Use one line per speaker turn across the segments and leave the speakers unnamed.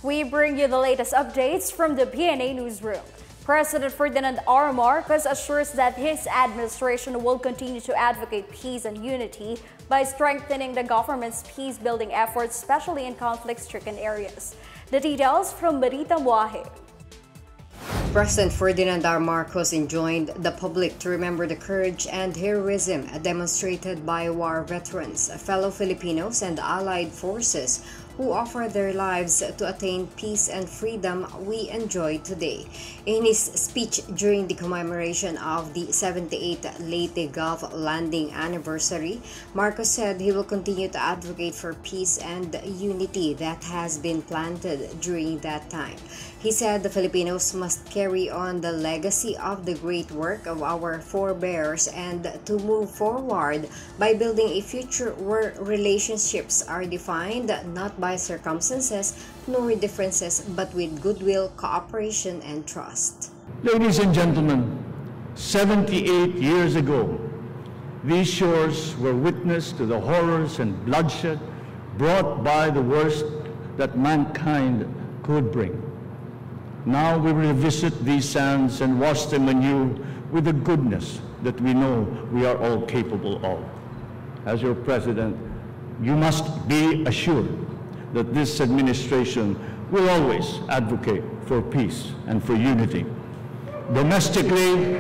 we bring you the latest updates from the Pna Newsroom. President Ferdinand R. Marcos assures that his administration will continue to advocate peace and unity by strengthening the government's peace-building efforts, especially in conflict-stricken areas. The details from Marita Muahe.
President Ferdinand R. Marcos enjoined the public to remember the courage and heroism demonstrated by war veterans, fellow Filipinos, and allied forces who offer their lives to attain peace and freedom we enjoy today. In his speech during the commemoration of the 78th Leyte Gulf landing anniversary, Marcos said he will continue to advocate for peace and unity that has been planted during that time. He said the Filipinos must carry on the legacy of the great work of our forebears and to move forward by building a future where relationships are defined not by circumstances nor differences but with goodwill, cooperation, and trust.
Ladies and gentlemen, 78 years ago, these shores were witness to the horrors and bloodshed brought by the worst that mankind could bring. Now we revisit these sands and wash them anew with the goodness that we know we are all capable of. As your president, you must be assured that this administration will always advocate for peace and for unity. Domestically,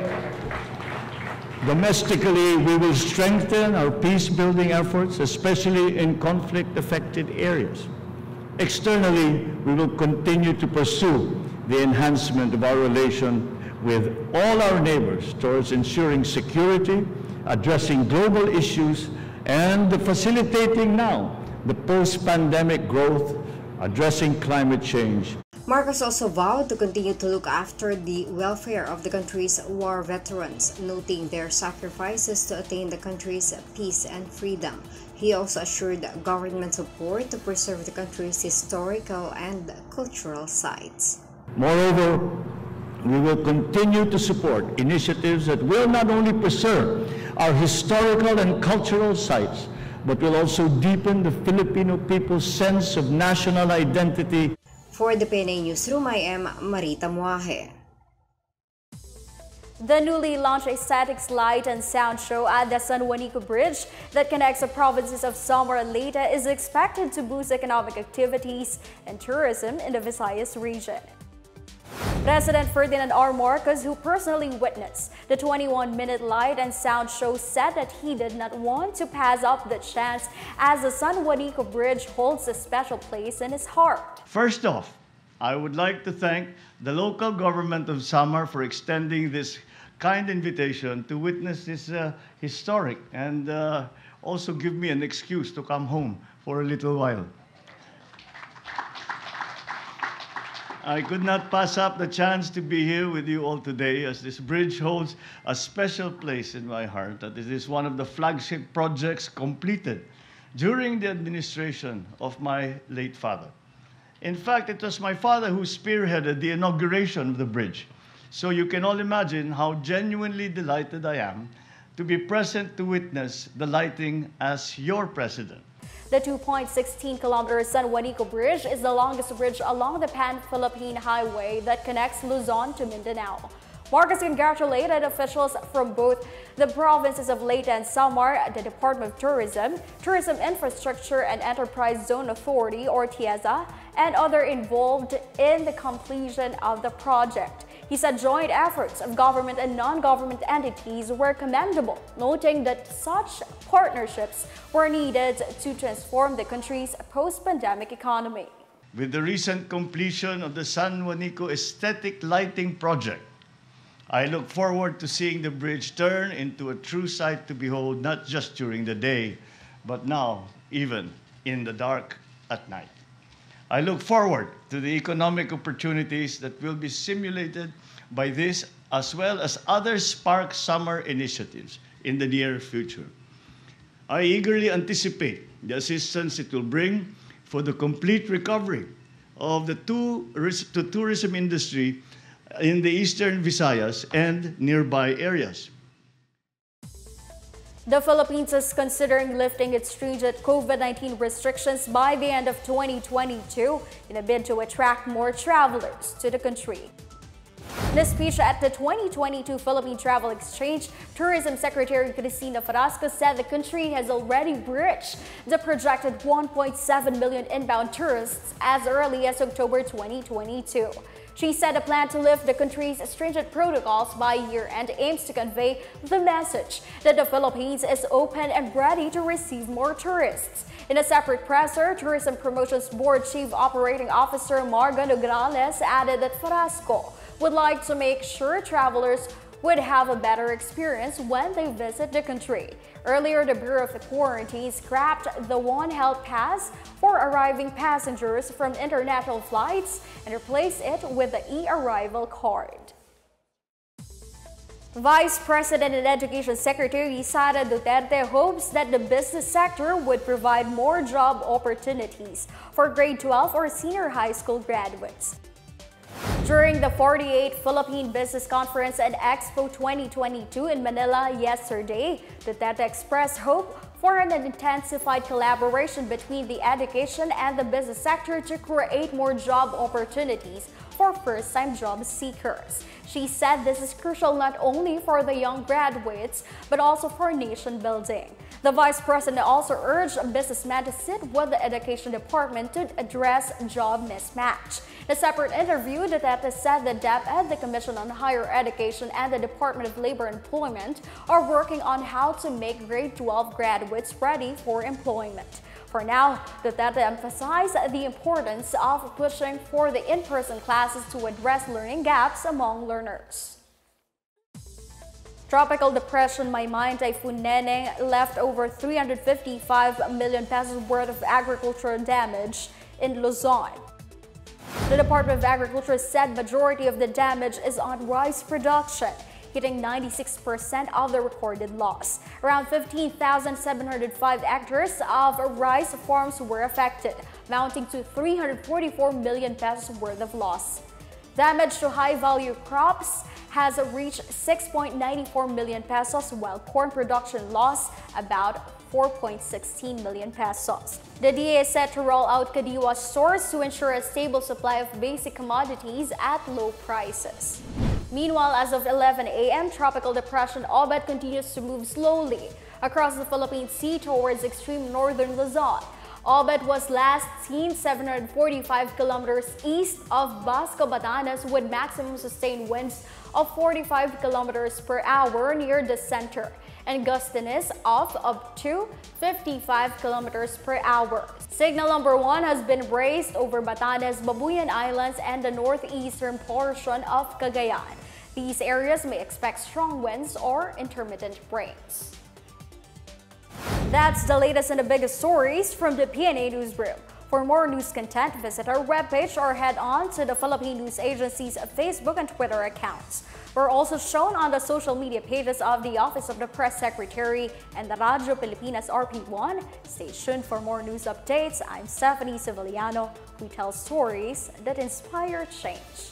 we will strengthen our peace-building efforts, especially in conflict-affected areas. Externally, we will continue to pursue the enhancement of our relation with all our neighbors towards ensuring security, addressing global issues, and facilitating now the post-pandemic growth, addressing climate change.
Marcos also vowed to continue to look after the welfare of the country's war veterans, noting their sacrifices to attain the country's peace and freedom. He also assured government support to preserve the country's historical and cultural sites.
Moreover, we will continue to support initiatives that will not only preserve our historical and cultural sites, but will also deepen the Filipino people's sense of national identity.
For the Pna Newsroom, I am Marita Muahe.
The newly launched aesthetic light and sound show at the Juanico Bridge that connects the provinces of Sara and Leyte is expected to boost economic activities and tourism in the Visayas region. President Ferdinand R. Marcos, who personally witnessed the 21-minute light and sound show, said that he did not want to pass up the chance as the Juanico Bridge holds a special place in his heart.
First off, I would like to thank the local government of Samar for extending this kind invitation to witness this historic and also give me an excuse to come home for a little while. I could not pass up the chance to be here with you all today, as this bridge holds a special place in my heart. That it is one of the flagship projects completed during the administration of my late father. In fact, it was my father who spearheaded the inauguration of the bridge. So you can all imagine how genuinely delighted I am to be present to witness the lighting as your president.
The 2.16-kilometer Juanico Bridge is the longest bridge along the Pan-Philippine Highway that connects Luzon to Mindanao. Marcos congratulated officials from both the provinces of Leyte and Samar, the Department of Tourism, Tourism Infrastructure and Enterprise Zone Authority, or TIEZA, and other involved in the completion of the project. He said joint efforts of government and non-government entities were commendable, noting that such partnerships were needed to transform the country's post-pandemic economy.
With the recent completion of the Juanico Aesthetic Lighting Project, I look forward to seeing the bridge turn into a true sight to behold, not just during the day, but now even in the dark at night. I look forward to the economic opportunities that will be simulated by this, as well as other Spark Summer initiatives in the near future. I eagerly anticipate the assistance it will bring for the complete recovery of the tourism industry in the Eastern Visayas and nearby areas.
The Philippines is considering lifting its stringent COVID-19 restrictions by the end of 2022 in a bid to attract more travelers to the country. In a speech at the 2022 Philippine Travel Exchange, Tourism Secretary Cristina Frasco said the country has already breached the projected 1.7 million inbound tourists as early as October 2022. She said the plan to lift the country's stringent protocols by year-end aims to convey the message that the Philippines is open and ready to receive more tourists. In a separate presser, Tourism Promotions Board Chief Operating Officer Marga Nograles added that Frasco would like to make sure travelers would have a better experience when they visit the country. Earlier, the Bureau of Quarantine scrapped the One Health Pass for arriving passengers from international flights and replaced it with the e-arrival card. Vice President and Education Secretary Sara Duterte hopes that the business sector would provide more job opportunities for grade 12 or senior high school graduates. During the 48th Philippine Business Conference and Expo 2022 in Manila yesterday, Duterte expressed hope for an intensified collaboration between the education and the business sector to create more job opportunities for first-time job seekers. She said this is crucial not only for the young graduates, but also for nation building. The Vice President also urged businessmen to sit with the Education Department to address job mismatch. In a separate interview, Duterte said the DepEd, the Commission on Higher Education, and the Department of Labor and Employment are working on how to make grade 12 graduates ready for employment. For now, Duterte emphasized the importance of pushing for the in-person classes to address learning gaps among learners. Tropical Depression Maymay and Typhoon Neneng left over 355 million pesos worth of agricultural damage in Luzon. The Department of Agriculture said majority of the damage is on rice production, hitting 96% of the recorded loss. Around 15,705 hectares of rice farms were affected, amounting to 344 million pesos worth of loss. Damage to high-value crops has reached 6.94 million pesos, while corn production lost about 4.16 million pesos. The DA is set to roll out Kadiwa stores to ensure a stable supply of basic commodities at low prices. Meanwhile, as of 11 a.m., Tropical Depression Obet continues to move slowly across the Philippine Sea towards extreme northern Luzon. Obet was last seen 745 kilometers east of Basco, Batanes, with maximum sustained winds of 45 kilometers per hour near the center and gustiness of up to 55 kilometers per hour. Signal number 1 has been raised over Batanes, Babuyan Islands, and the northeastern portion of Cagayan. These areas may expect strong winds or intermittent rains. That's the latest and the biggest stories from the Pna Newsroom. For more news content, visit our webpage or head on to the Philippine News Agency's Facebook and Twitter accounts. We're also shown on the social media pages of the Office of the Press Secretary and the Radyo Pilipinas RP1. Stay tuned for more news updates. I'm Stephanie Civiliano, who tells stories that inspire change.